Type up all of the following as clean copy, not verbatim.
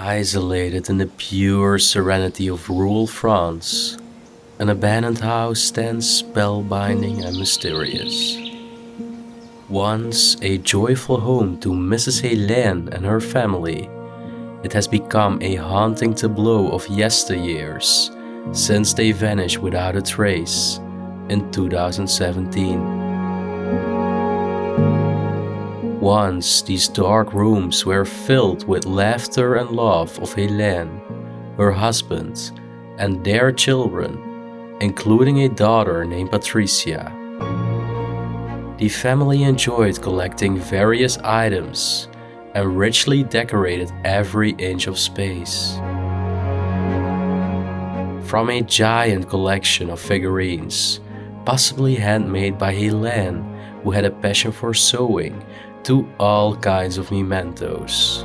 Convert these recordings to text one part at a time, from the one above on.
Isolated in the pure serenity of rural France, an abandoned house stands spellbinding and mysterious. Once a joyful home to Mrs. Hélène and her family, it has become a haunting tableau of yesteryears since they vanished without a trace in 2017. Once these dark rooms were filled with laughter and love of Hélène, her husband, and their children, including a daughter named Patricia. The family enjoyed collecting various items and richly decorated every inch of space. From a giant collection of figurines, possibly handmade by Hélène, who had a passion for sewing, to all kinds of mementos.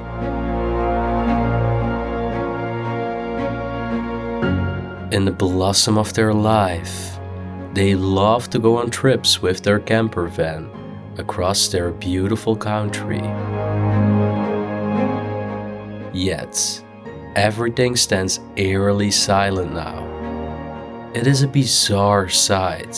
In the blossom of their life, they loved to go on trips with their camper van across their beautiful country. Yet, everything stands eerily silent now. It is a bizarre sight.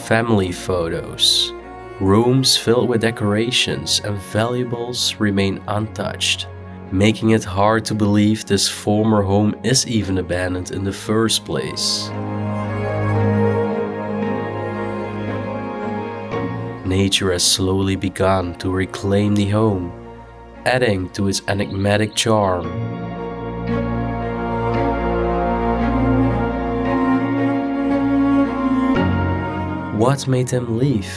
Family photos, rooms filled with decorations and valuables remain untouched, making it hard to believe this former home is even abandoned in the first place. Nature has slowly begun to reclaim the home, adding to its enigmatic charm. What made them leave?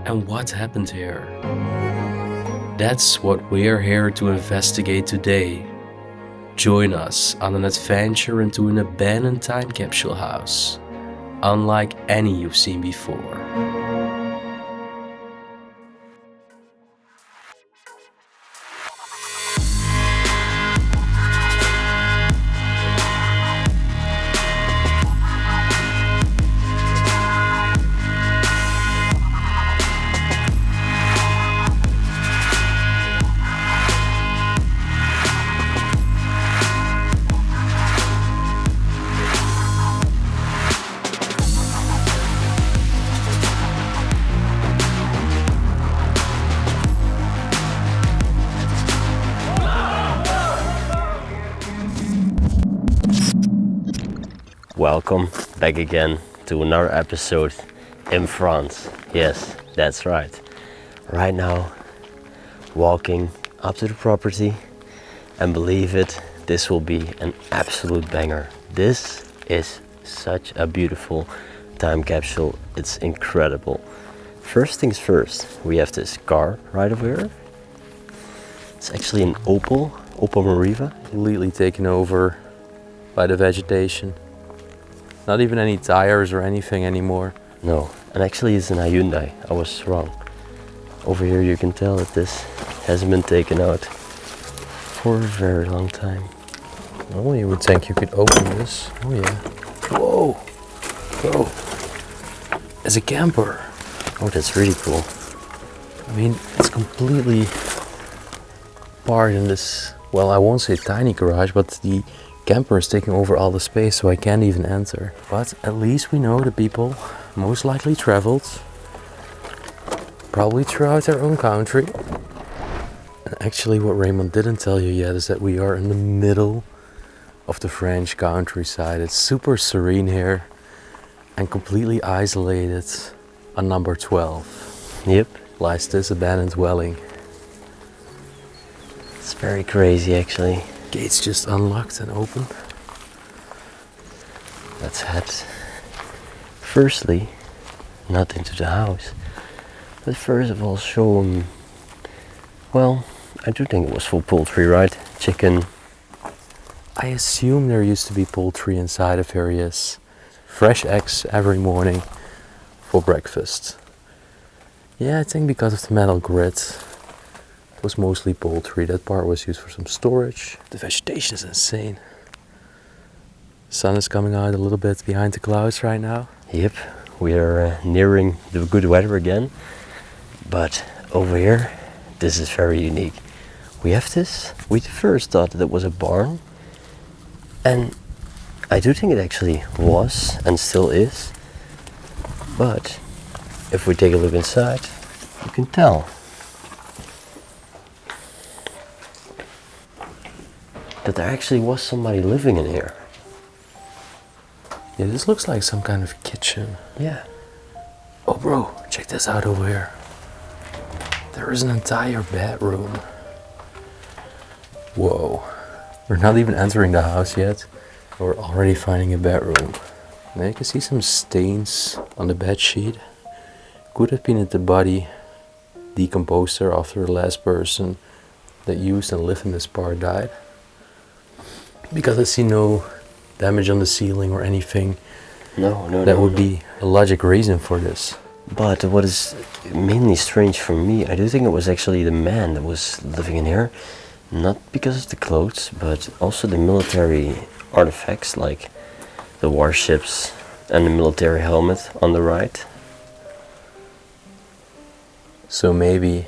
And what happened here? That's what we're here to investigate today. Join us on an adventure into an abandoned time capsule house, unlike any you've seen before. Welcome back again to another episode in France. Yes, that's right. Right now, walking up to the property, and believe it, this will be an absolute banger. This is such a beautiful time capsule. It's incredible. First things first, we have this car right over here. It's actually an 𝗍𝗍𝗶, Completely taken over by the vegetation. Not even any tires or anything anymore. No, and actually it's a Hyundai. I was wrong. Over here you can tell that this hasn't been taken out for a very long time. Oh, you would think you could open this. Oh yeah. Whoa! Whoa! It's a camper. Oh, that's really cool. I mean, it's completely parked in this, well, I won't say tiny garage, but the camper is taking over all the space, so I can't even enter. But at least we know the people most likely traveled, probably throughout their own country. And actually what Raymond didn't tell you yet is that we are in the middle of the French countryside. It's super serene here and completely isolated on number 12. Yep. Lies this abandoned dwelling. It's very crazy actually. Gates just unlocked and open. Let's head firstly not into the house, but first of all show them. Well, I do think it was full poultry, right? Chicken. I assume there used to be poultry inside of here, yes. Fresh eggs every morning for breakfast. Yeah, I think because of the metal grid, it was mostly poultry. That part was used for some storage. The vegetation is insane. Sun is coming out a little bit behind the clouds right now. Yep, we are nearing the good weather again. But over here this is very unique. We have this. We first thought that it was a barn. And I do think it actually was and still is. But if we take a look inside, you can tell that there actually was somebody living in here. Yeah, this looks like some kind of kitchen. Yeah. Oh bro, check this out over here. There is an entire bedroom. Whoa. We're not even entering the house yet. We're already finding a bedroom. Now you can see some stains on the bed sheet. Could have been that the body decomposed there after the last person that used and lived in this part died. Because I see no damage on the ceiling or anything. No. That would be a logic reason for this. But what is mainly strange for me, I do think it was actually the man that was living in here. Not because of the clothes, but also the military artifacts like the warships and the military helmet on the right. So maybe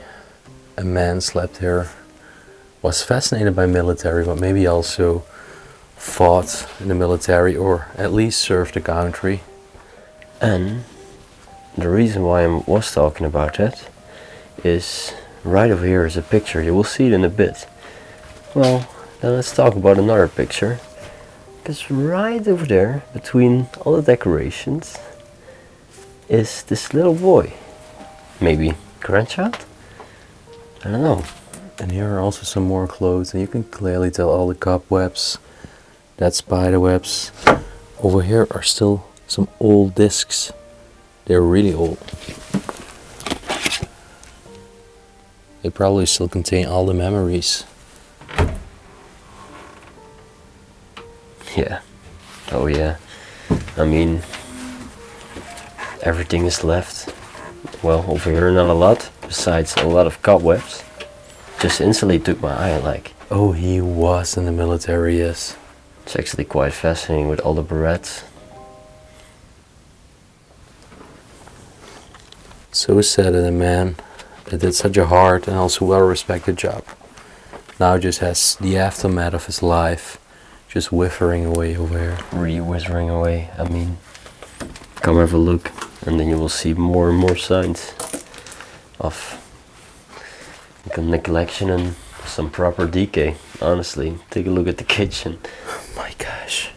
a man slept here, was fascinated by military, but maybe also fought in the military or at least served the country. And the reason why I was talking about that is right over here is a picture. You will see it in a bit. Well, then let's talk about another picture. Because right over there, between all the decorations, is this little boy. Maybe grandchild? I don't know. And here are also some more clothes, and you can clearly tell all the cobwebs, that spider webs. Over here are still some old discs. They're really old. They probably still contain all the memories. Yeah. Oh yeah. I mean, everything is left. Well, over here not a lot, besides a lot of cobwebs. Just instantly took my eye, like, Oh, he was in the military, yes. it's actually quite fascinating with all the berets. So sad that a man that did such a hard and also well-respected job now just has the aftermath of his life just withering away over here. Really withering away. I mean, come have a look and then you will see more and more signs of neglection and some proper decay. Honestly, take a look at the kitchen. Oh my gosh.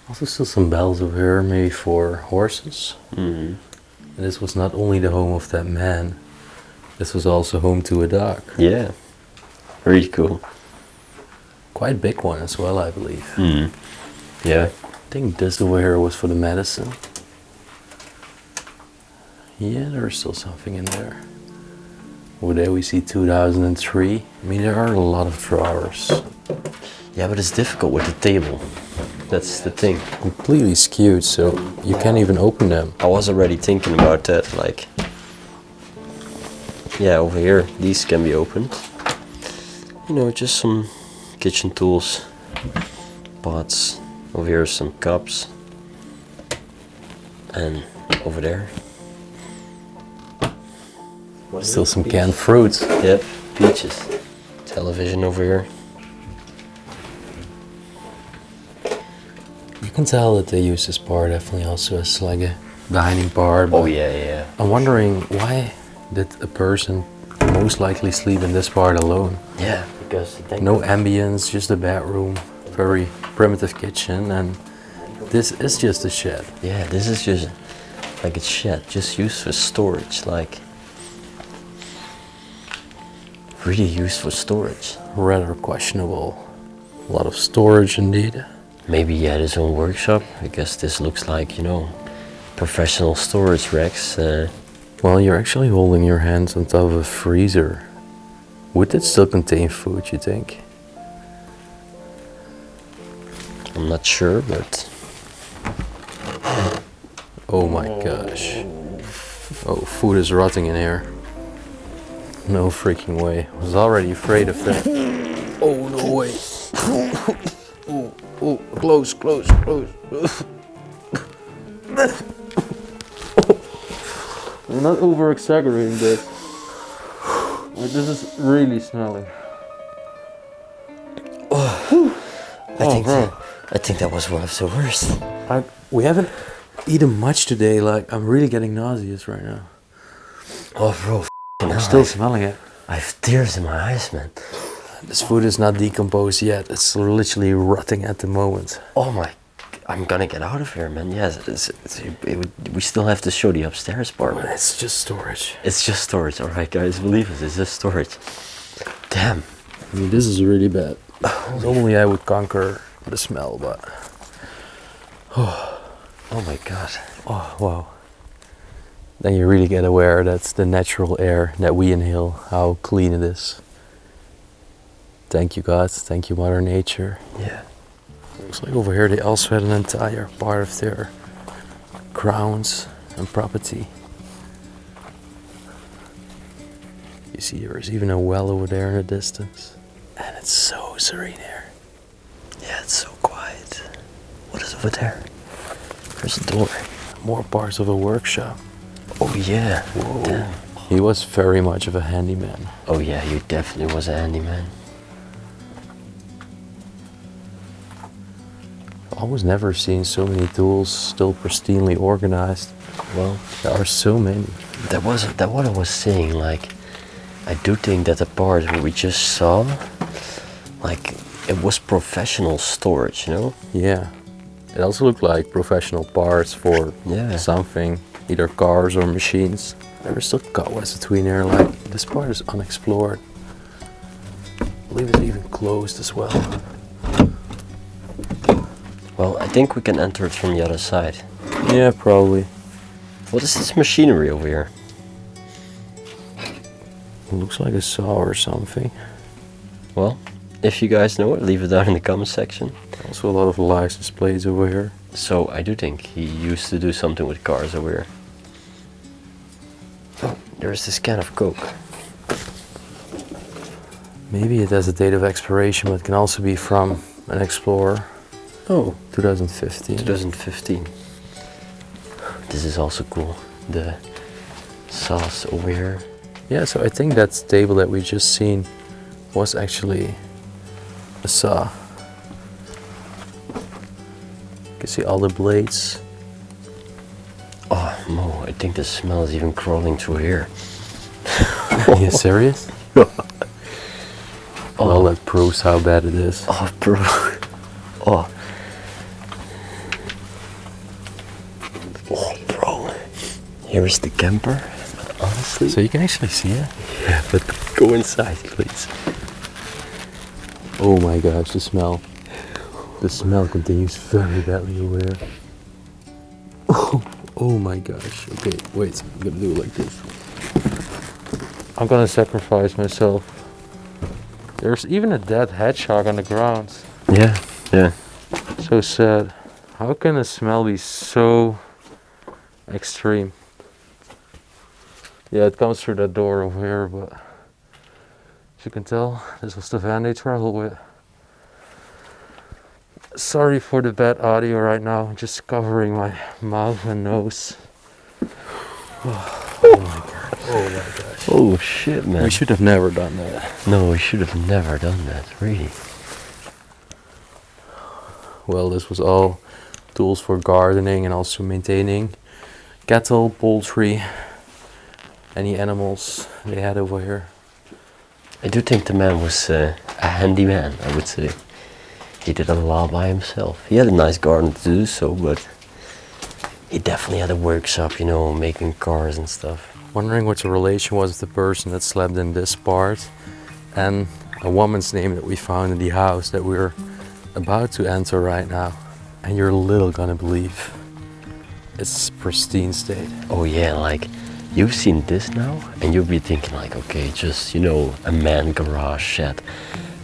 Also still some bells over here, maybe for horses. Mm-hmm. And this was not only the home of that man, this was also home to a dog. Yeah, really cool. Quite big one as well, I believe. Mm. Yeah. I think this over here was for the medicine. Yeah, there's still something in there. Over there we see 2003. I mean, there are a lot of drawers. Yeah, but it's difficult with the table. That's the thing. Completely skewed, so you can't even open them. I was already thinking about that, like, yeah, over here, these can be opened. You know, just some kitchen tools, pots. Over here some cups. And over there. Still some canned fruits. Yep, peaches. Television over here. You can tell that they use this bar definitely also as like a dining bar. Oh yeah. I'm wondering, why did a person most likely sleep in this part alone? Yeah, because no ambience, just a bedroom, very primitive kitchen, and this is just a shed. Yeah, this is just like a shed, just used for storage, like really used for storage. Rather questionable. A lot of storage indeed. Maybe he had his own workshop, because this looks like, you know, professional storage racks. Well, you're actually holding your hands on top of a freezer. Would it still contain food, you think? I'm not sure, but... Oh my gosh. Oh, food is rotting in here. No freaking way. I was already afraid of that. Oh, no way. Oh, close. I'm not over exaggerating this. This is really smelly. I think that was one of the worst. We haven't eaten much today. Like, I'm really getting nauseous right now. Oh, bro, I'm still smelling it. I have tears in my eyes, man. This food is not decomposed yet. It's literally rotting at the moment. Oh my, I'm gonna get out of here, man. Yes, we still have to show the upstairs part. But it's just storage. It's just storage, all right, guys. Believe us, it's just storage. Damn. I mean, this is really bad. Normally I would conquer the smell, but... Oh my God. Oh, wow. Then you really get aware that's the natural air that we inhale, how clean it is. Thank you, God. Thank you, Mother Nature. Yeah. Looks like over here they also had an entire part of their grounds and property. You see, there's even a well over there in the distance. And it's so serene here. Yeah, it's so quiet. What is over there? There's a door. More parts of a workshop. Oh yeah. Whoa. Damn. He was very much of a handyman. Oh yeah, you definitely was a handyman. I was never seen so many tools still pristinely organized. Well, There are so many. that what I was saying. Like, I do think that the part where we just saw, like, it was professional storage, you know? Yeah. It also looked like professional parts for something, either cars or machines. There were still cobwebs between here, like, this part is unexplored. I believe it's even closed as well. Well, I think we can enter it from the other side. Yeah, probably. What is this machinery over here? It looks like a saw or something. Well, if you guys know it, leave it down in the comment section. Also a lot of license plates over here. So I do think he used to do something with cars over here. Oh, there's this can of Coke. Maybe it has a date of expiration, but it can also be from an explorer. Oh, 2015. 2015. This is also cool. The sauce over here. Yeah, so I think that table that we just seen was actually a saw. You can see all the blades. Oh, Mo, I think the smell is even crawling through here. Are you serious? Well, that proves how bad it is. Oh, bro. Oh. Oh, bro. Here is the camper. But honestly... So you can actually see it? Yeah, but go inside, please. Oh my gosh, the smell. The smell continues very badly over here. Oh my gosh. Okay, wait. I'm gonna do it like this. I'm gonna sacrifice myself. There's even a dead hedgehog on the ground. Yeah, yeah. So sad. How can the smell be so extreme? Yeah, it comes through that door over here, but as you can tell, this was the van they traveled with. Sorry for the bad audio right now. I'm just covering my mouth and nose. Oh my gosh. Oh my gosh. Oh shit, man. We should have never done that. No, we should have never done that, really. Well, this was all tools for gardening and also maintaining cattle, poultry, any animals they had over here. I do think the man was a handyman, I would say. He did a lot by himself. He had a nice garden to do so, but he definitely had a workshop, you know, making cars and stuff. Wondering what the relation was with the person that slept in this part and a woman's name that we found in the house that we're about to enter right now. And you're little gonna believe it's pristine state. Oh yeah, like, you've seen this now and you'll be thinking like, okay, just, you know, a man garage shed.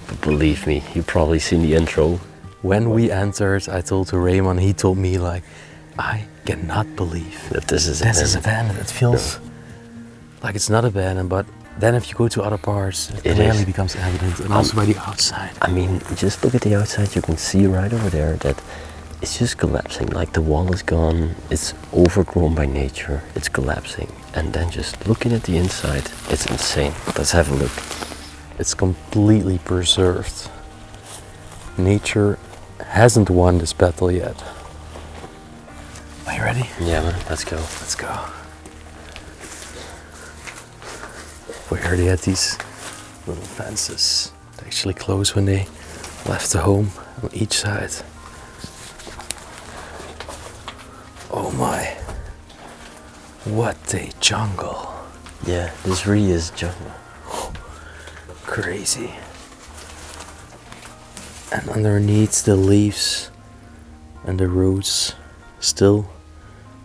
But believe me, you've probably seen the intro. When we entered, I told to Raymond, he told me like, I cannot believe that this is abandoned. It feels like it's not abandoned, but then if you go to other parts, it really becomes evident, and also by the outside. I mean, just look at the outside, you can see right over there that it's just collapsing. Like the wall is gone, it's overgrown by nature, it's collapsing. And then just looking at the inside, it's insane. Let's have a look. It's completely preserved. Nature hasn't won this battle yet. Are you ready? Yeah, man, let's go. Let's go. We already had these little fences. They actually closed when they left the home on each side. Oh my. What a jungle. Yeah, this really is jungle. Crazy. And underneath the leaves and the roots, still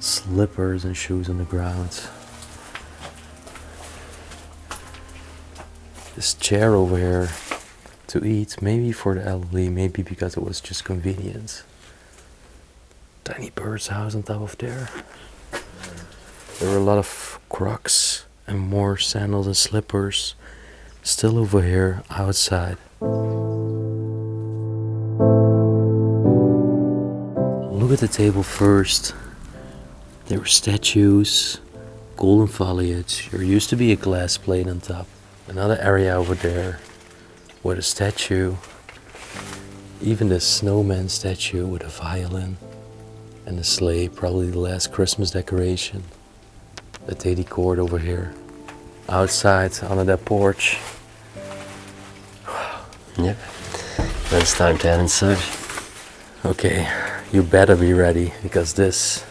slippers and shoes on the ground. This chair over here to eat, maybe for the elderly, maybe because it was just convenient. Tiny bird's house on top of there. There were a lot of Crocs and more sandals and slippers still over here outside. Look at the table first. There were statues, golden foliage. There used to be a glass plate on top. Another area over there with a statue. Even the snowman statue with a violin and a sleigh, probably the last Christmas decoration that they decored over here. Outside, under that porch. Yep. Then it's time to head inside. Okay, you better be ready, because this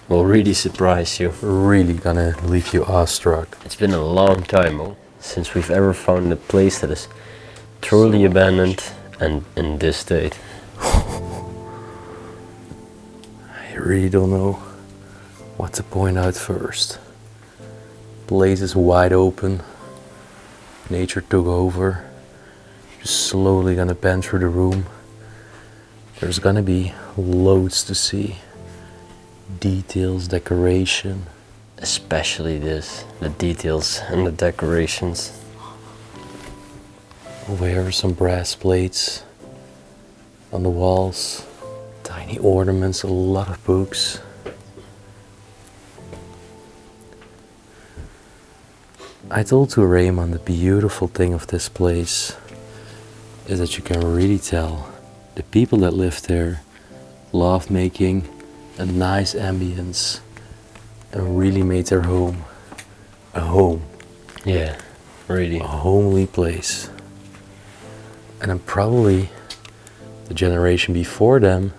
Will really surprise you. really gonna leave you awestruck. It's been a long time since we've ever found a place that is truly abandoned and in this state. I really don't know what to point out first. Place is wide open. Nature took over. Just slowly gonna pan through the room. There's gonna be loads to see. Details, decoration. Especially this, the details and the decorations. Over here are some brass plates on the walls. Tiny ornaments, a lot of books. I told to Raymond the beautiful thing of this place is that you can really tell the people that live there love making a nice ambience and really made their home a home. Yeah, really. A homely place. And then probably the generation before them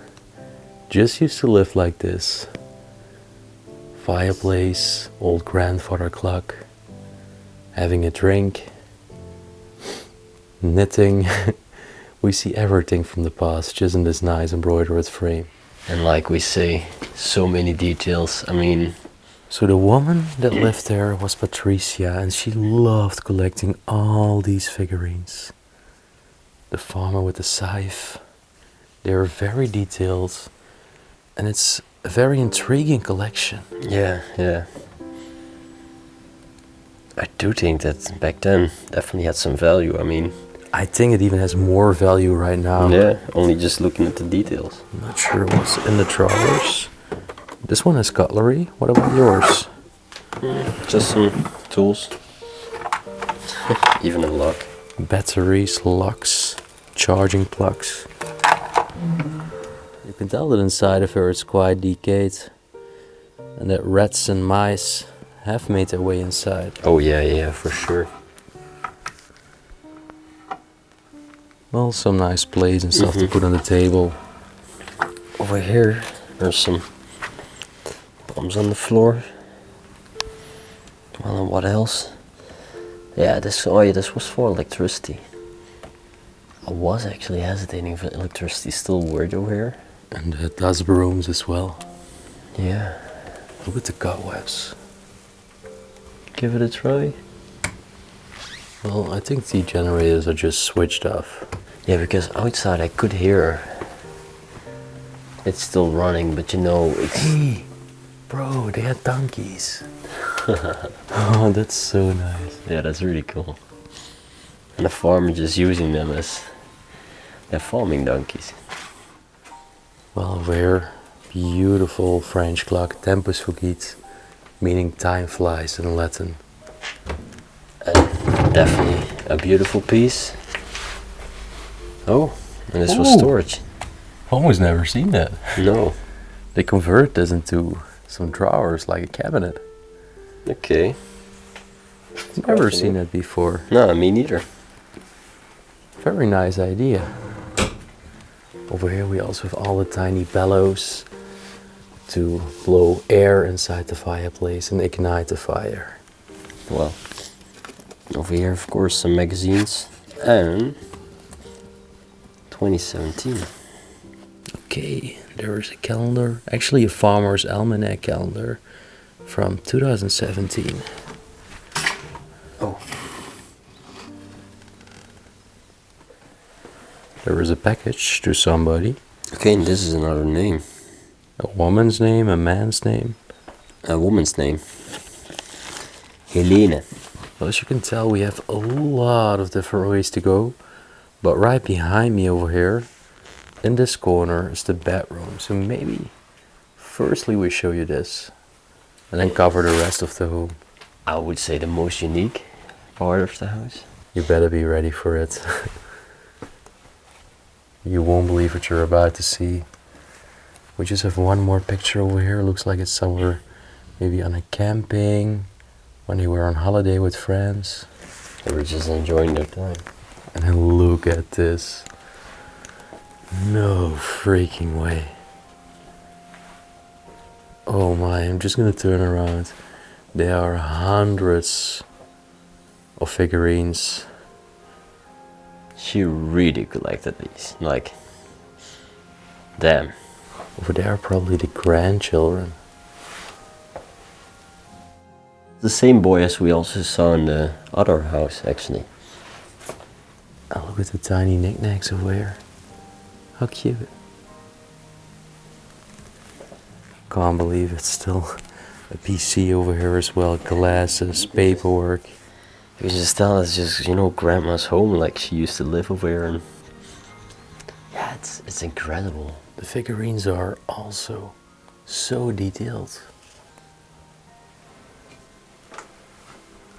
just used to live like this. Fireplace, old grandfather clock, having a drink, knitting. We see everything from the past just in this nice embroidered frame. And like we say, so many details. I mean, so the woman that lived there was Patricia, and she loved collecting all these figurines. The farmer with the scythe. They are very detailed, and it's a very intriguing collection. yeah. I do think that back then definitely had some value. I mean, I think it even has more value right now. yeah, only just looking at the details. I'm not sure what's in the drawers. This one has cutlery. What about yours? Just some tools. Even a lock. Batteries, locks, charging plugs. You can tell that inside of her it's quite decayed, and that rats and mice have made their way inside. Oh yeah, for sure. Well, some nice plates and stuff to put on the table. Over here, there's some bombs on the floor. Well, and what else? Yeah, this was for electricity. I was actually hesitating if electricity still worked over here. And the dust brooms as well. Yeah. Look at the cobwebs. Give it a try. Well, I think the generators are just switched off. Yeah, because outside I could hear it's still running, but you know, it's... Hey, bro, they had donkeys. Oh, that's so nice. Yeah, that's really cool. And the farmer just using them as their farming donkeys. Well, over here, beautiful French clock, 𝗬𝗵𝗲𝗍, meaning time flies in Latin. Definitely a beautiful piece. Oh, and this was Ooh. storage. Almost never seen that. No. They convert this into some drawers like a cabinet. Okay. Never seen that before. No, me neither. Very nice idea. Over here we also have all the tiny bellows to blow air inside the fireplace and ignite the fire. Well, over here, of course, some magazines and 2017. Okay, there is a calendar, actually a farmer's almanac calendar from 2017. Oh, There is a package to somebody. okay, and this is another name. A woman's name, a man's name. A woman's name. Hélène. Well, as you can tell, we have a lot of different ways to go. But right behind me over here, in this corner, is the bedroom. So maybe, firstly we show you this, and then cover the rest of the home. I would say the most unique part of the house. You better be ready for it. You won't believe what you're about to see. We just have one more picture over here. Looks like it's somewhere, maybe on a camping, when they were on holiday with friends. They were just enjoying their time. And then look at this. No freaking way. Oh my, I'm just gonna turn around. There are hundreds of figurines. She really collected these. Like, damn. Over there are probably the grandchildren. The same boy as we also saw in the other house, actually. Oh, look at the tiny knickknacks over here. How cute. Can't believe it's still a PC over here as well. Glasses, paperwork. You can just tell it's just, you know, grandma's home, like she used to live over here, and yeah, it's incredible. The figurines are also so detailed.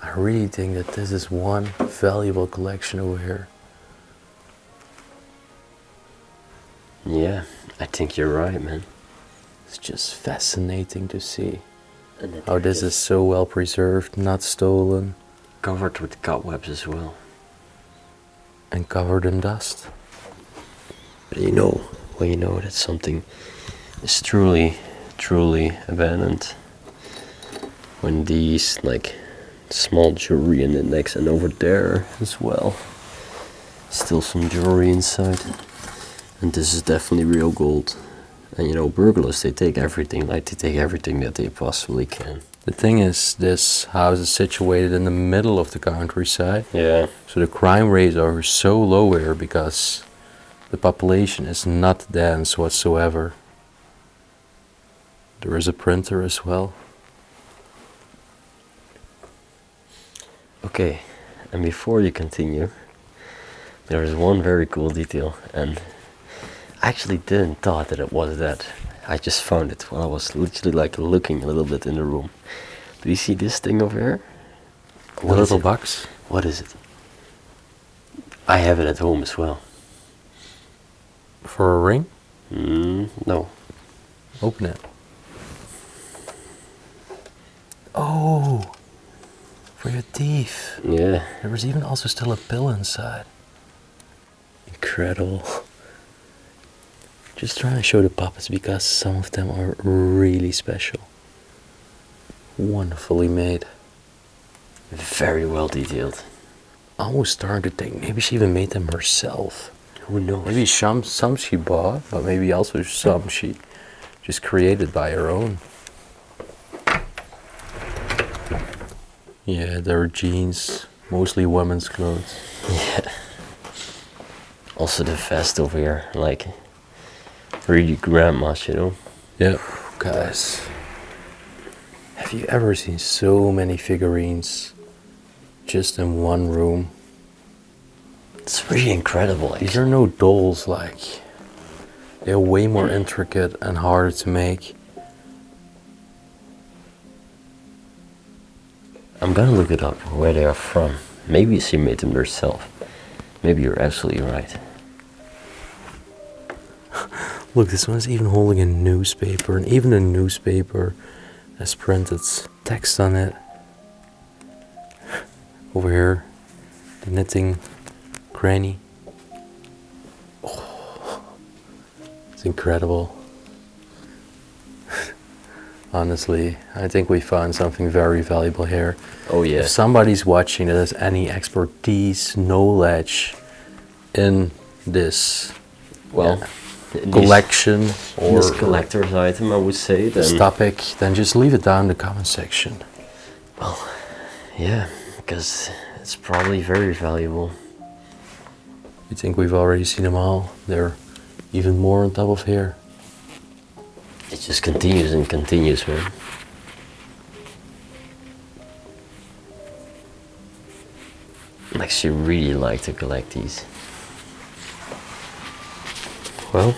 I really think that this is one valuable collection over here. Yeah, I think you're right, man. It's just fascinating to see And then how this is so well preserved, not stolen, covered with cobwebs as well. and covered in dust. But you know, when you know that something is truly, truly abandoned, when these, like, small jewelry in the necks, and over there as well, still some jewelry inside. And this is definitely real gold. And you know, burglars, they take everything, like they take everything that they possibly can. The thing is, this house is situated in the middle of the countryside. Yeah. So the crime rates are so low here because the population is not dense whatsoever. There is a printer as well. Okay, and before you continue, there is one very cool detail, and I actually didn't thought that it was that. I just found it while I was literally like looking a little bit in the room. Do you see this thing over here? The What is little it? box. What is it? I have it at home as well. For a ring? No. Open it. Oh! For your teeth. Yeah. There was even also still a pill inside. Incredible. Just trying to show the puppets because some of them are really special. Wonderfully made. Very well detailed. Almost starting to think maybe she even made them herself. Who knows? Maybe some she bought, but maybe also some she just created by her own. Yeah, there are jeans, mostly women's clothes. Yeah. Also the vest over here, like really grandma's, you know? Yeah, guys. Have you ever seen so many figurines just in one room? It's really incredible. These are no dolls like They're way more intricate and harder to make. I'm gonna look it up where they are from. Maybe she made them herself. Maybe you're absolutely right. Look, this one's even holding a newspaper, and even the newspaper has printed text on it. Over here, the knitting granny. Oh, it's incredible. Honestly, I think we found something very valuable here. Oh yeah. If somebody's watching that has any expertise, knowledge in this, Well, collection or this collector's item, I would say, this then topic, then just leave it down in the comment section. well, yeah, because it's probably very valuable. You think we've already seen them all? They're even more on top of here. It just continues and continues, man. Like, she really liked to collect these. Well,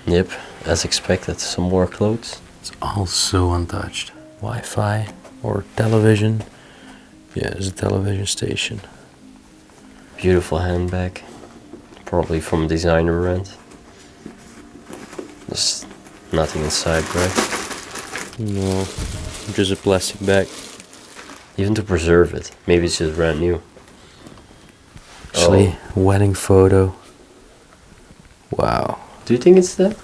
yep, as expected, some more clothes. It's also untouched. Wi-Fi or television. Yeah, it's a television station. Beautiful handbag, probably from designer brand. There's nothing inside, right? No, just a plastic bag. Even to preserve it. Maybe it's just brand new. Actually, wedding photo. Wow. Do you think it's that?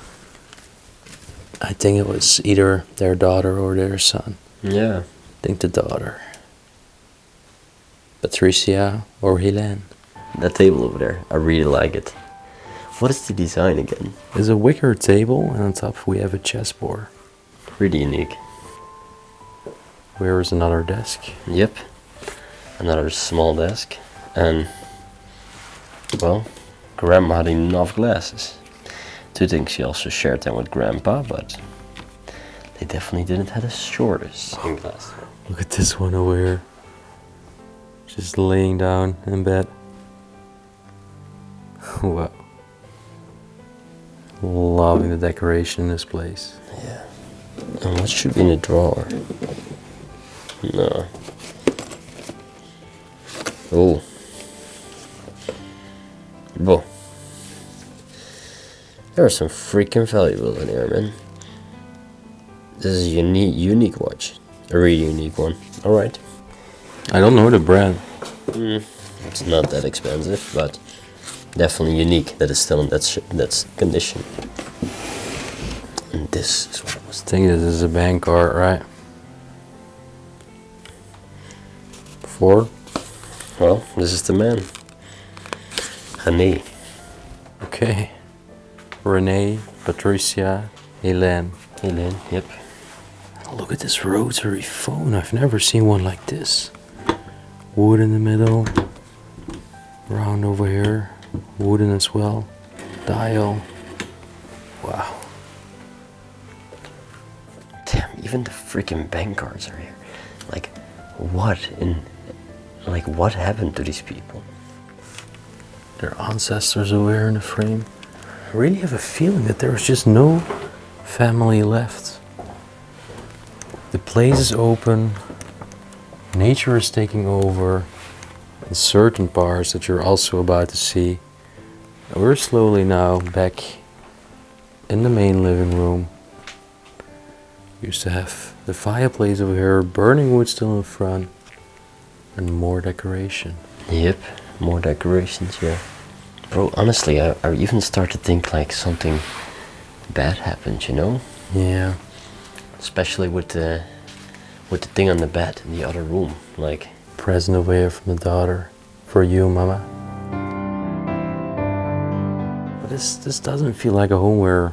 I think it was either their daughter or their son. Yeah. I think the daughter. Patricia or Hélène. That table over there, I really like it. What is the design again? It's a wicker table, and on top we have a chessboard. Really unique. Where is another desk? Yep. Another small desk. And, well, Grandma had enough glasses. Do think she also shared them with Grandpa, but they definitely didn't have the shortest in glasses. Look at this one over here. Just laying down in bed. Wow. Loving the decoration in this place. Yeah. And what should be in the drawer? No. Oh. Whoa. There are some freaking valuables in here, man. This is a unique watch. A really unique one. Alright. I don't know the brand. It's not that expensive, but definitely unique that it's still in that condition. And this is what I was I think this is a bank card, right? For? Well, this is the man. René. Okay. Renee, Patricia, Hélène. Hélène, yep. Look at this rotary phone. I've never seen one like this. Wood in the middle. Round over here. Wooden as well. Dial. Wow. Damn, even the freaking bank cards are here. Like, what happened to these people? Their ancestors over here in the frame. I really have a feeling that there's just no family left. The place is open. Nature is taking over in certain parts that you're also about to see. And we're slowly now back in the main living room. We used to have the fireplace over here, burning wood still in front, and more decoration. Yep, more decorations, yeah. Bro, honestly, I even start to think like something bad happened, you know? Yeah. Especially with the thing on the bed in the other room, like. Present over here from the daughter. For you, Mama. But this doesn't feel like a home where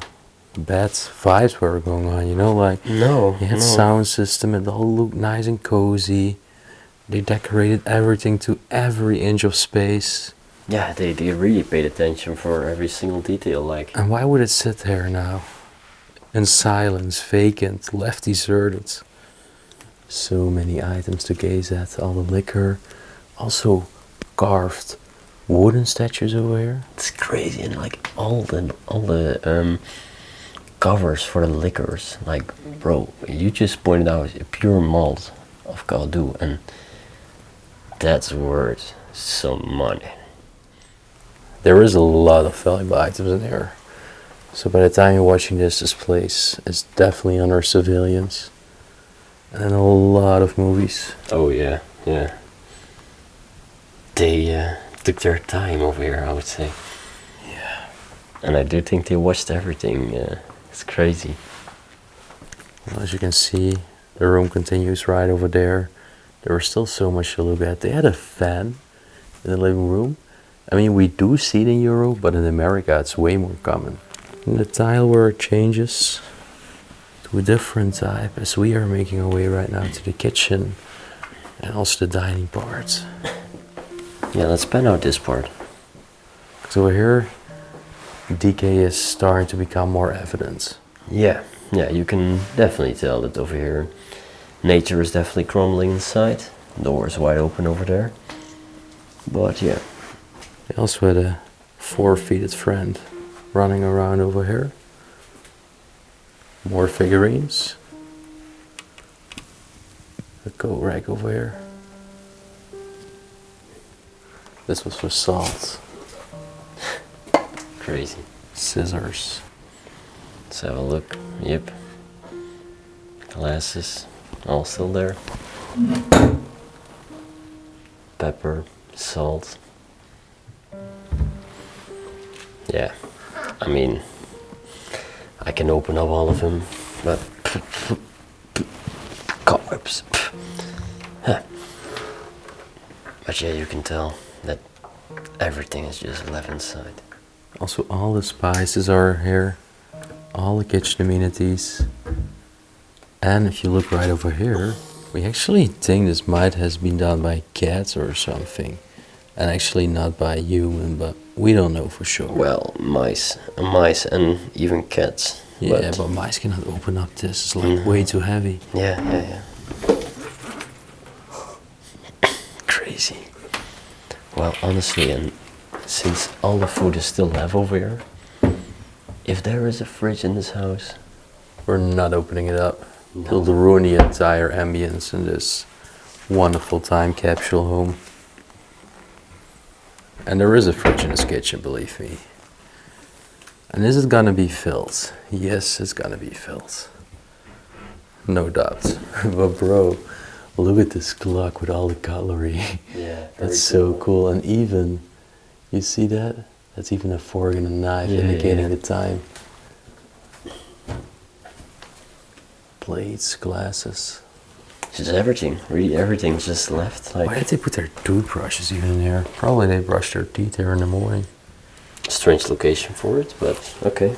bad vibes were going on, you know? Like, No, you had no. sound system, it all looked nice and cozy. They decorated everything to every inch of space. Yeah, they really paid attention for every single detail, like. And why would it sit there now? In silence, vacant, left deserted. So many items to gaze at, all the liquor. Also carved wooden statues over here. It's crazy, and like all the covers for the liquors. Like, bro, you just pointed out a pure malt of 𝗏𝗏, and that's worth some money. There is a lot of valuable items in here. So by the time you're watching this place is definitely under surveillance. And a lot of movies. Oh yeah, yeah. They took their time over here, I would say. Yeah. And I do think they watched everything. It's crazy. Well, as you can see, the room continues right over there. There was still so much to look at. They had a fan in the living room. I mean, we do see it in Europe, but in America it's way more common. And the tile work changes to a different type as we are making our way right now to the kitchen and also the dining part. Yeah, let's pan out this part. So over here, decay is starting to become more evident. Yeah, you can definitely tell that over here. Nature is definitely crumbling inside. Door is wide open over there. But yeah. They also had a four-feeted friend running around over here. More figurines. A coat rack over here. This was for salt. Crazy. Scissors. Let's have a look. Yep. Glasses. All still there. Pepper. Salt. Yeah. I mean, I can open up all of them, but cobwebs. Huh. But yeah, you can tell that everything is just left inside. Also, all the spices are here. All the kitchen amenities. And if you look right over here, we actually think this might has been done by cats or something. And actually not by human, but we don't know for sure. Well, mice and even cats. Yeah, but mice cannot open up this. It's like way too heavy. Yeah. Crazy. Well, honestly, and since all the food is still left over here, if there is a fridge in this house, We're not opening it up. No. It'll ruin the entire ambience in this wonderful time capsule home. And there is a fridge in this kitchen, believe me. And is it gonna be filled? Yes, it's gonna be filled. No doubt. But bro, look at this clock with all the cutlery. yeah, That's so cool. And even, you see that? That's even a fork and a knife indicating the time. Plates, glasses. Just everything. Really, everything's just left. Like, Why did they put their toothbrushes even in there? Probably they brush their teeth here in the morning. strange location for it, but okay.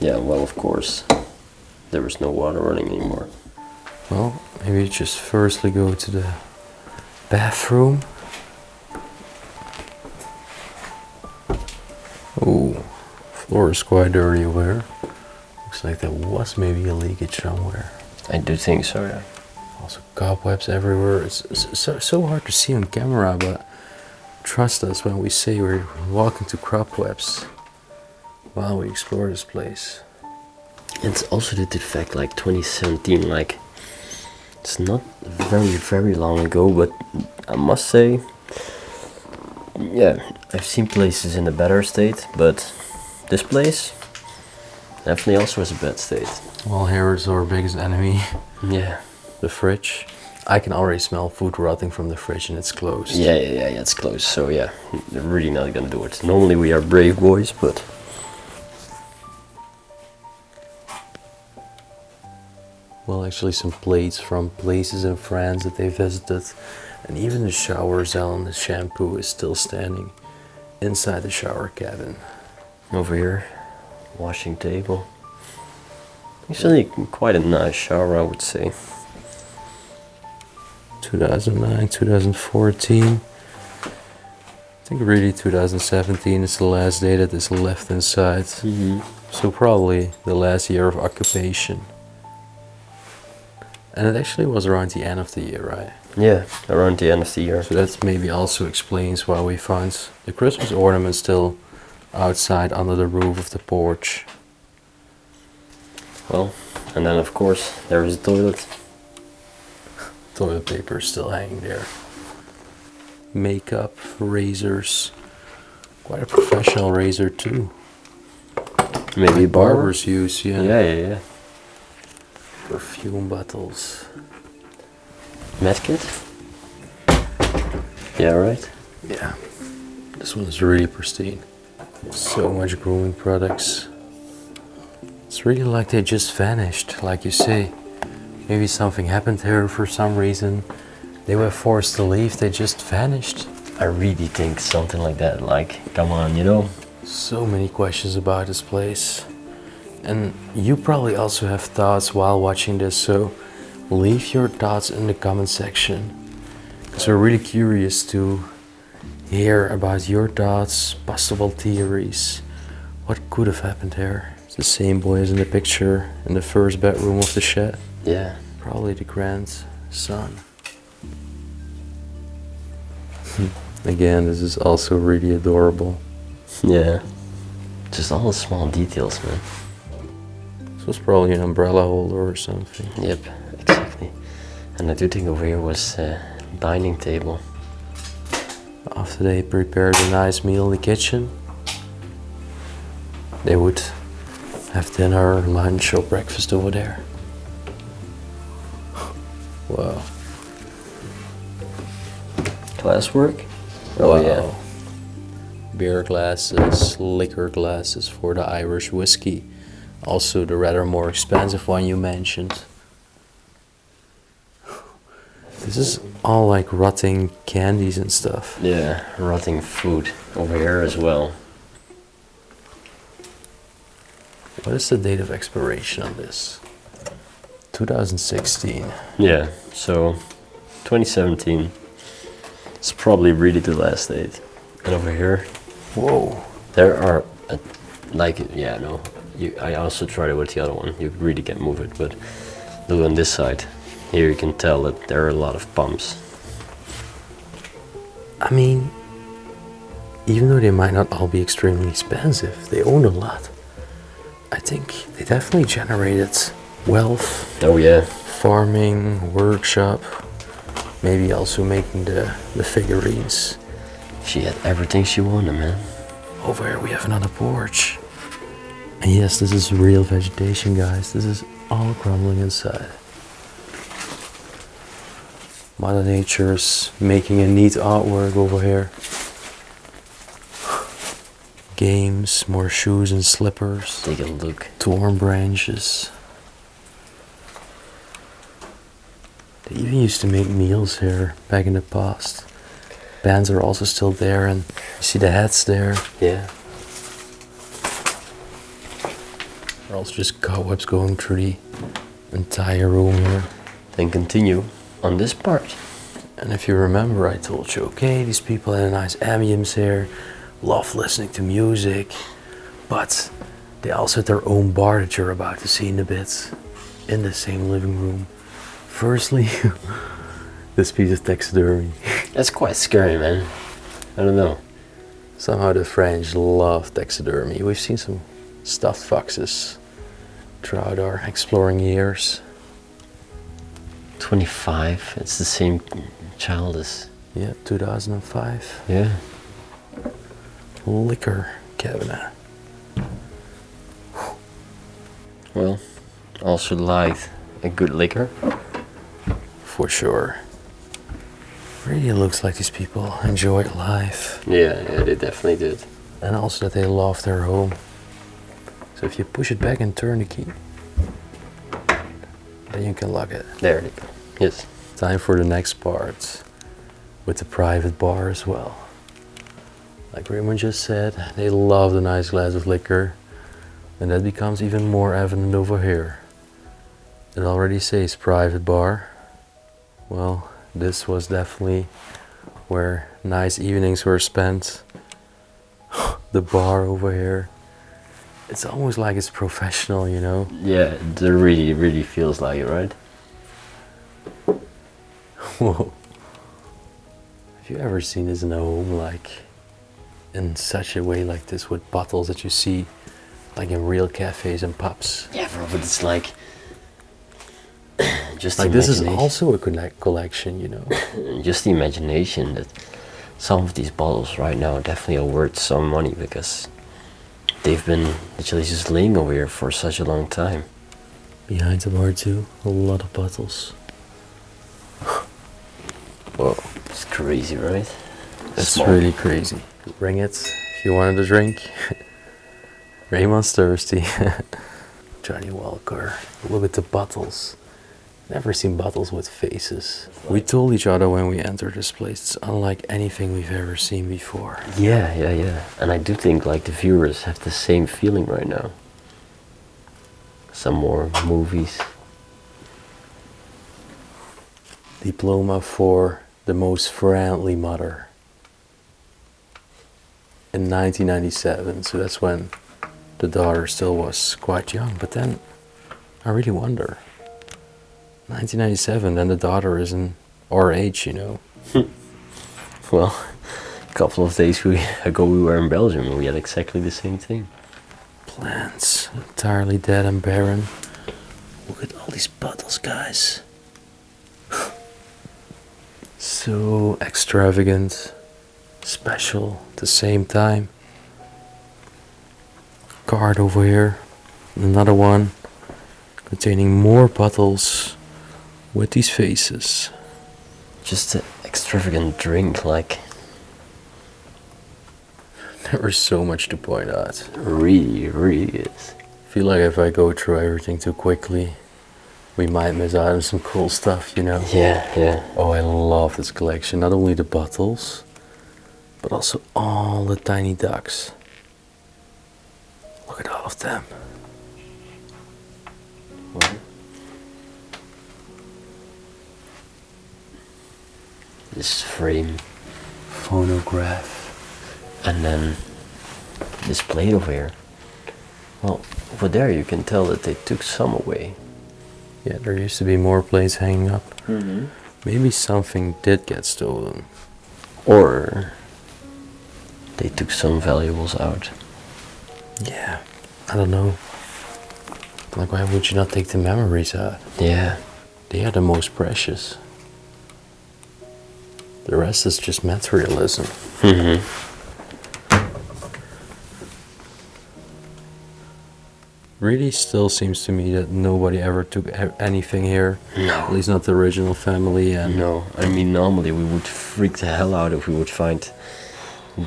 Yeah, well, of course, there was no water running anymore. Well, maybe just firstly go to the bathroom. Oh, floor is quite dirty over here. Looks like there was maybe a leakage somewhere. I do think so, yeah. Also cobwebs everywhere. It's so hard to see on camera, but trust us when we say we're walking to cobwebs while we explore this place. It's also the fact, like 2017, like it's not very long ago, but I must say, yeah, I've seen places in a better state, but this place definitely also is a bad state. Well, here is our biggest enemy. Yeah. The fridge. I can already smell food rotting from the fridge and it's closed. Yeah, it's closed, so yeah, they're really not gonna do it. Normally we are brave boys, but... Well, actually some plates from places in France that they visited. And even the shower gel and the shampoo is still standing inside the shower cabin. Over here, washing table. Actually, quite a nice shower, I would say. 2009, 2014. I think really 2017 is the last day that is left inside. So probably the last year of occupation. And it actually was around the end of the year, right? Yeah, around the end of the year. So that maybe also explains why we found the Christmas ornament still outside under the roof of the porch. Well, and then of course there is the toilet. Toilet paper is still hanging there. Makeup, razors. Quite a professional razor too. Maybe Like barber. barbers use, yeah. Yeah. Perfume bottles. Medkit? Yeah, right? Yeah. This one is really pristine. So much grooming products. It's really like they just vanished, like you say. Maybe something happened here for some reason. They were forced to leave, they just vanished. I really think something like that, like, come on, you know? So many questions about this place. And you probably also have thoughts while watching this, so leave your thoughts in the comment section. Because we're really curious to hear about your thoughts, possible theories. What could have happened here? It's the same boy as in the picture in the first bedroom of the shed. Yeah. Probably the grandson. Again, this is also really adorable. Yeah. Just all the small details, man. This was probably an umbrella holder or something. Yep, exactly. And I do think over here was a dining table. After they prepared a nice meal in the kitchen, they would have dinner, lunch, or breakfast over there. Wow. Glasswork? Oh Wow. yeah. Beer glasses, liquor glasses for the Irish whiskey. Also the rather more expensive one you mentioned. This is all like rotting candies and stuff. Yeah, rotting food over here as well. What is the date of expiration on this? 2016. Yeah, so 2017 is probably really the last date. And over here, Whoa. there are, I also tried it with the other one. You really can't move it, but look on this side. Here you can tell that there are a lot of bumps. I mean, even though they might not all be extremely expensive, they own a lot. I think they definitely generated wealth, Oh yeah, farming, workshop, maybe also making the figurines. she had everything she wanted, man. Over here we have another porch. And yes, this is real vegetation, guys. This is all crumbling inside. Mother Nature's making a neat artwork over here. Games, more shoes and slippers, Take a look. torn branches. They even used to make meals here back in the past. Bands are also still there, and you see the hats there. Yeah. There are also just cobwebs going through the entire room here. Then continue on this part. And if you remember, I told you, okay, these people had a nice ambience here, love listening to music, but they also had their own bar that you're about to see in a bit, in the same living room. Firstly, this piece of taxidermy. That's quite scary, man. I don't know. Somehow the French love taxidermy. We've seen some stuffed foxes throughout our exploring years. 25, it's the same child as... Yeah, 2005. Yeah. Liquor cabinet. Well, also liked a good liquor. For sure. Really looks like these people enjoyed life. Yeah, they definitely did. And also that they love their home. So if you push it back and turn the key, then you can lock it. There they go. Yes. Time for the next part, with the private bar as well. Like Raymond just said, they love a nice glass of liquor, and that becomes even more evident over here. It already says private bar. Well, this was definitely where nice evenings were spent. The bar over here. It's almost like it's professional, you know? Yeah, it really feels like it, right? Whoa. Have you ever seen this in a home, like in such a way like this, with bottles that you see like in real cafes and pubs? Yeah, bro, but it's like just Like the this is imagination. also a collection, you know. Just the imagination that some of these bottles right now definitely are worth some money because they've been literally just laying over here for such a long time. Behind the bar too, a lot of bottles. Whoa, it's crazy, right? That's Small. really crazy. Bring it if you wanted a drink. Raymond's thirsty. Johnny Walker. Look at the bottles. Never seen bottles with faces. We told each other when we entered this place, it's unlike anything we've ever seen before. Yeah. And I do think like the viewers have the same feeling right now. Some more movies. Diploma for the most friendly mother. In 1997, so that's when the daughter still was quite young. But then I really wonder, 1997, then the daughter is in our age, you know. Well, a couple of days ago we were in Belgium and we had exactly the same thing. Plants entirely dead and barren. Look at all these bottles, guys. So extravagant, special at the same time. Card over here, another one containing more bottles with these faces. Just an extravagant drink, like There is so much to point out. really is. I feel like if I go through everything too quickly, we might miss out on some cool stuff, you know? Yeah. Oh, I love this collection. Not only the bottles, but also all the tiny ducks. Look at all of them. This frame, Phonograph. and then this plate over here. Well, over there you can tell that they took some away. Yeah, there used to be more plates hanging up. Maybe something did get stolen. Or they took some valuables out. Yeah, I don't know. Like, why would you not take the memories out? Yeah. They are the most precious. The rest is just materialism. Really still seems to me that nobody ever took anything here. No. At least not the original family. And No, I mean normally we would freak the hell out if we would find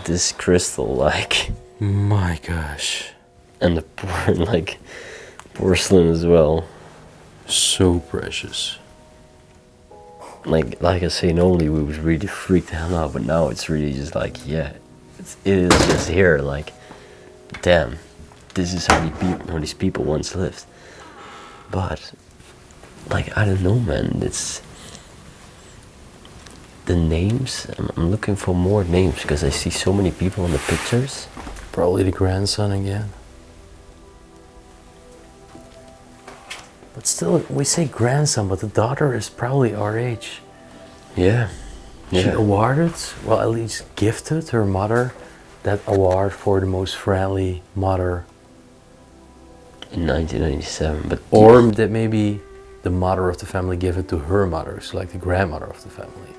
this crystal, like, my gosh, and the like porcelain as well. so precious. Like I say, normally we would really freak the hell out, but now it's really just like, yeah, it is just here. Like, damn, this is how these people once lived. But like, I don't know, man. It's the names. I'm looking for more names because I see so many people in the pictures. Probably the grandson again. But still, we say grandson, but the daughter is probably our age. Yeah. She awarded, well, at least gifted her mother that award for the most friendly mother. In 1997, but Or that maybe the mother of the family gave it to her mother, so like the grandmother of the family.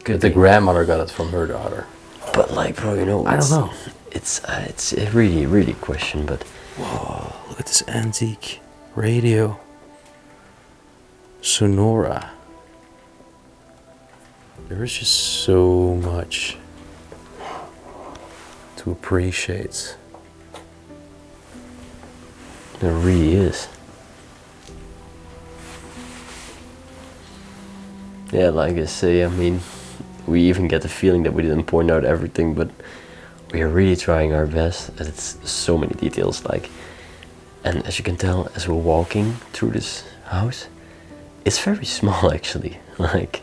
But the grandmother got it from her daughter. But like, bro, you know, I don't know. It's a really question, but Whoa, look at this antique radio. Sonora. There is just so much to appreciate. there really is. Yeah, like I say, I mean, we even get the feeling that we didn't point out everything, but we are really trying our best, and it's so many details, like, and as you can tell, as we're walking through this house, it's very small actually, like,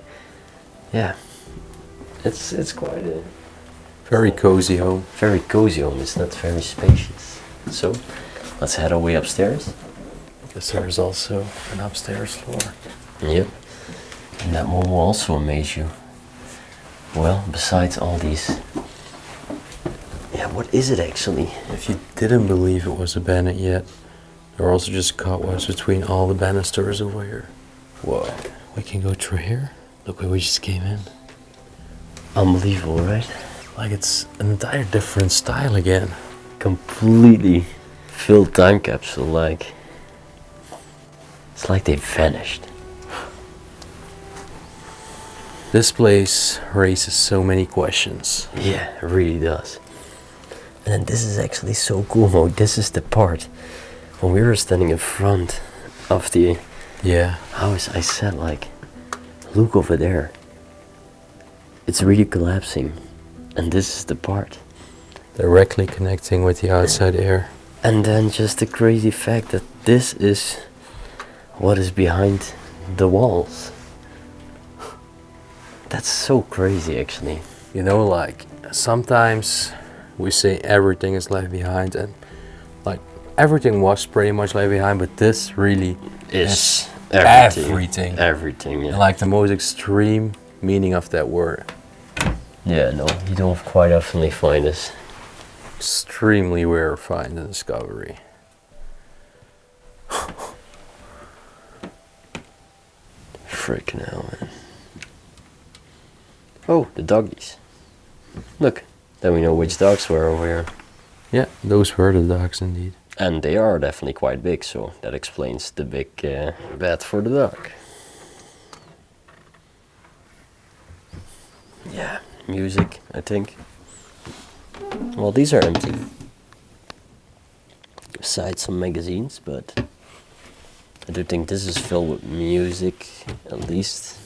yeah, it's quite a Very cozy home. very cozy home. It's not very spacious. So let's head our way upstairs. Guess there's also an upstairs floor. Yep. And that one will also amaze you. Well, besides all these... Yeah, what is it actually? If you didn't believe it was abandoned yet, there are also just cobwebs between all the banisters over here. Whoa. We can go through here? Look where we just came in. Unbelievable, right? Like it's an entire different style again. Completely filled time capsule, like... It's like they vanished. This place raises so many questions. Yeah, it really does. And then this is actually so cool, Mo. This is the part when we were standing in front of the house. I said, like, look over there. It's really collapsing. And this is the part. Directly connecting with the outside air. And then just the crazy fact that this is what is behind the walls. That's so crazy, actually. You know, like, sometimes we say everything is left behind, and like everything was pretty much left behind, but this really is everything. Everything, yeah. And like the most extreme meaning of that word. Yeah, no, you don't quite often find this. Extremely rare find and discovery. Freaking hell, man. Oh, the doggies. Look, then we know which dogs were over here. Yeah, those were the dogs indeed. And they are definitely quite big, so that explains the big bed for the dog. Yeah, music, I think. Well, these are empty. Besides some magazines, but I do think this is filled with music, at least.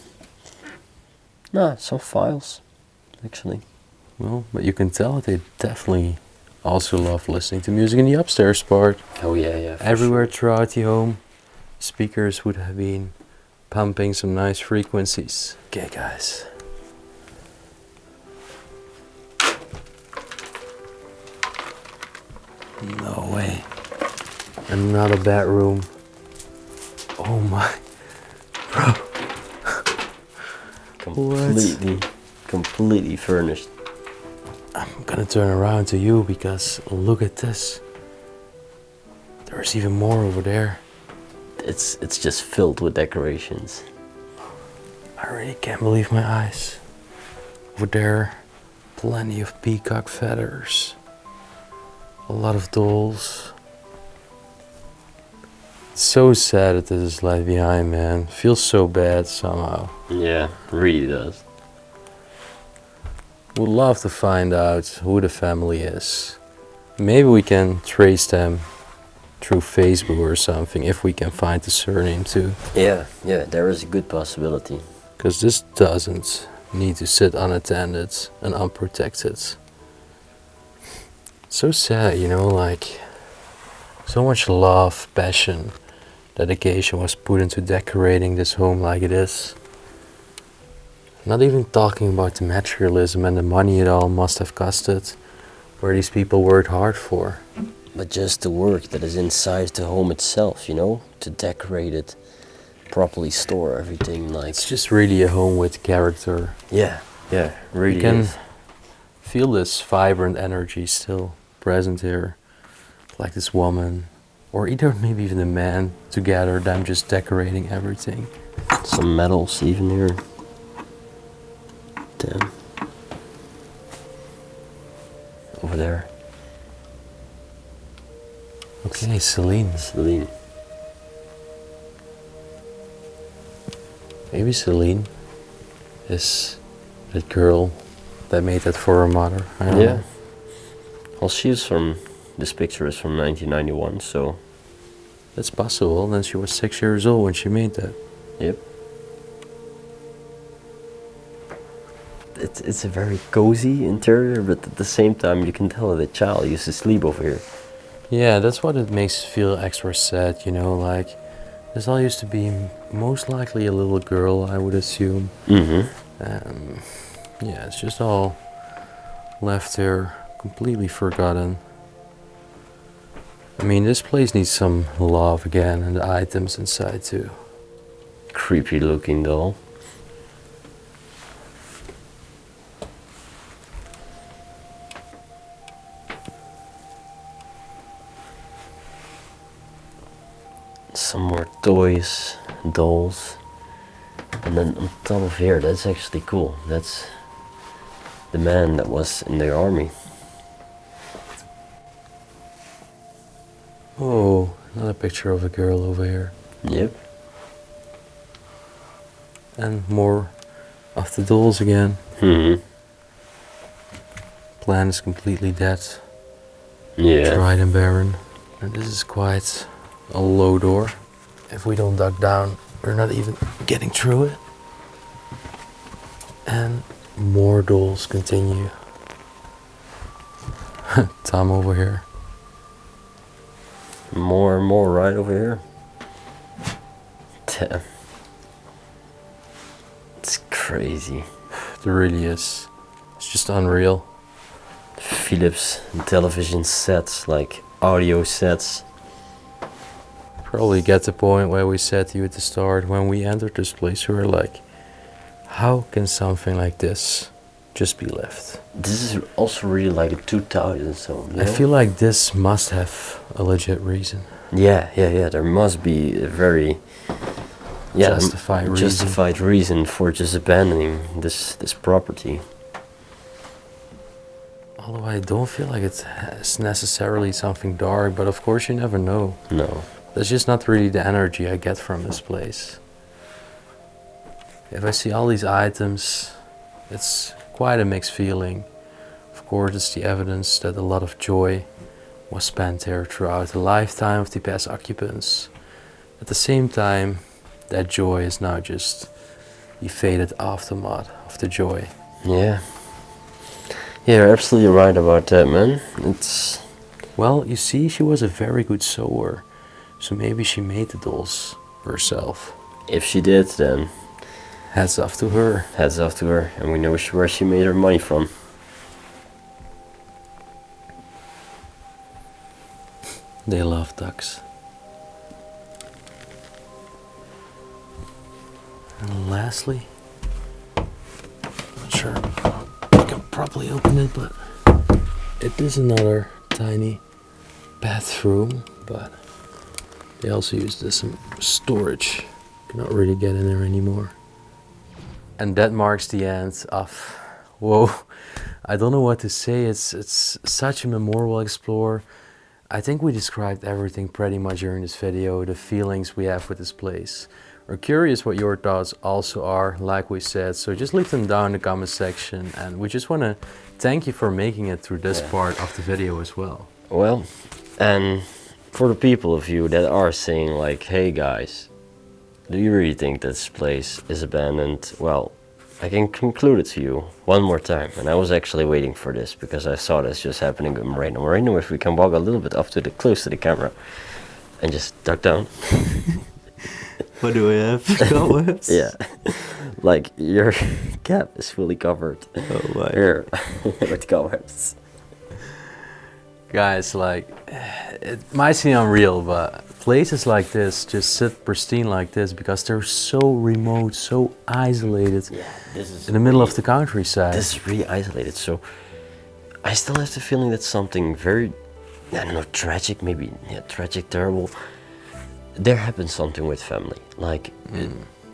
Nah, some files, actually. Well, but you can tell they definitely also love listening to music in the upstairs part. Oh yeah, yeah. Everywhere throughout the home, speakers would have been pumping some nice frequencies. Okay, guys. No way. Another bedroom. Oh my. Bro. Completely furnished. I'm gonna turn around to you because look at this. There's even more over there. It's just filled with decorations. I really can't believe my eyes. Over there, plenty of peacock feathers. A lot of dolls. It's so sad that this is left behind, man. Feels so bad somehow. Yeah, really does. Would love to find out who the family is. Maybe we can trace them through Facebook or something, if we can find the surname too. Yeah, there is a good possibility. Because this doesn't need to sit unattended and unprotected. So sad, you know, like so much love, passion, dedication was put into decorating this home like it is. Not even talking about the materialism and the money it all must have costed, where these people worked hard for. But just the work that is inside the home itself, you know, to decorate it, properly store everything, like... It's just really a home with character. Yeah, really You can is. feel this vibrant energy still present here. Like this woman, or either maybe even a man, together, them just decorating everything. Some medals even here. Damn. Over there. Okay, Celine. Maybe Celine is that girl that made that for her mother. I don't know. Well, this picture is from 1991, so... That's possible. Then she was 6 years old when she made that. Yep. It's a very cozy interior, but at the same time you can tell that the child used to sleep over here. Yeah, that's what it makes feel extra sad, you know, like this all used to be most likely a little girl, I would assume. Yeah, it's just all left here, completely forgotten. I mean, this place needs some love again, and the items inside too. Creepy looking doll. some more toys, dolls. And then on top of here, that's actually cool. That's the man that was in the army. Oh, another picture of a girl over here. Yep. And more of the dolls again. Mm-hmm. Plant is completely dead. Yeah. Dried and barren. And this is quite a low door. If we don't duck down, we're not even getting through it. And more dolls continue. Tom over here. More and more right over here. Damn. It's crazy. It really is. It's just unreal. Philips television sets, like audio sets. Probably get the point where we said to you at the start, when we entered this place, we were like, how can something like this just be left? This is also really like a 2000 so. I feel like this must have a legit reason. Yeah. There must be a very justified reason for just abandoning this property. Although I don't feel like it's necessarily something dark, but of course you never know. No. That's just not really the energy I get from this place. If I see all these items, it's quite a mixed feeling. Of course, it's the evidence that a lot of joy was spent there throughout the lifetime of the past occupants. At the same time, that joy is now just the faded aftermath of the joy. Yeah. Yeah, you're absolutely right about that, man. It's... Well, you see, she was a very good sewer. So maybe she made the dolls herself. If she did, then... Hats off to her. Hats off to her. And we know where she made her money from. They love ducks. And lastly, not sure you can probably open it, but it is another tiny bathroom, but they also use this as storage. Cannot really get in there anymore. And that marks the end of, whoa, I don't know what to say. It's such a memorable explore. I think we described everything pretty much during this video, the feelings we have with this place. We're curious what your thoughts also are, like we said, so just leave them down in the comment section, and we just want to thank you for making it through this part of the video as well. Well, and for the people of you that are saying like, hey guys, do you really think this place is abandoned? Well, I can conclude it to you one more time. And I was actually waiting for this because I saw this just happening right now. Right now, if we can walk a little bit up to the close to the camera and just duck down. What do I have? Cobwebs? Yeah. Like your cap is fully covered. Oh my. Here with cobwebs. Guys, like, it might seem unreal, but places like this just sit pristine like this because they're so remote, so isolated. Yeah, this is in the middle of the countryside. This is really isolated, so I still have the feeling that something very, I don't know, tragic, maybe, yeah, tragic, terrible. There happened something with family, like.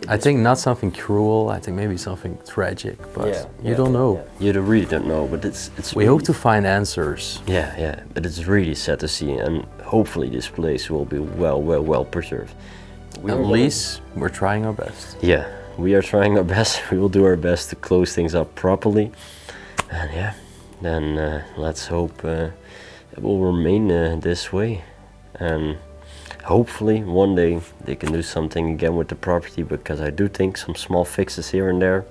I think not something cruel, I think maybe something tragic, but you don't know. Yeah. You really don't know, but it's we really, hope to find answers. Yeah, but it's really sad to see, and hopefully this place will be well preserved. At least we're trying our best. Yeah, we are trying our best. We will do our best to close things up properly, and yeah, then let's hope it will remain this way, and hopefully one day they can do something again with the property, because I do think some small fixes here and there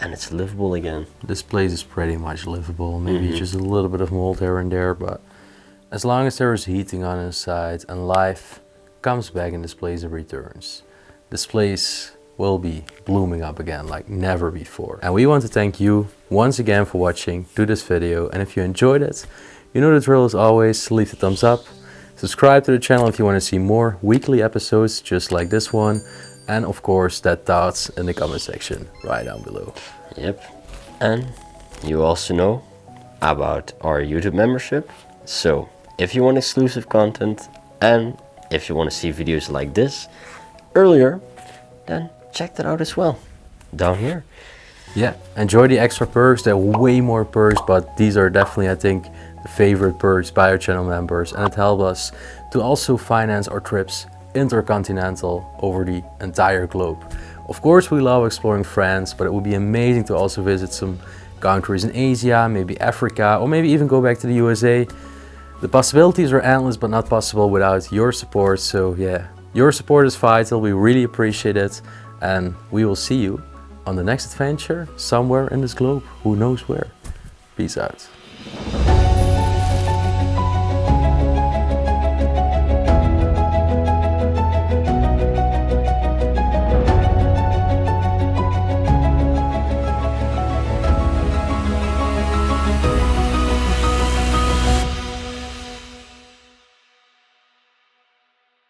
and it's livable again. This place is pretty much livable, maybe just a little bit of mold here and there, but as long as there is heating on inside and life comes back in this place and returns, this place will be blooming up again like never before. And we want to thank you once again for watching to this video, and if you enjoyed it, you know the drill as always, leave the thumbs up. Subscribe to the channel if you want to see more weekly episodes just like this one. And of course, that thoughts in the comment section right down below. Yep. And you also know about our YouTube membership. So if you want exclusive content and if you want to see videos like this earlier, then check that out as well, down here. Yeah, enjoy the extra perks. There are way more perks, but these are definitely, I think, the favorite perks by our channel members, and it helps us to also finance our trips intercontinental over the entire globe. Of course, we love exploring France, but it would be amazing to also visit some countries in Asia, maybe Africa, or maybe even go back to the USA. The possibilities are endless, but not possible without your support. So yeah, your support is vital. We really appreciate it, and we will see you on the next adventure somewhere in this globe. Who knows where? Peace out.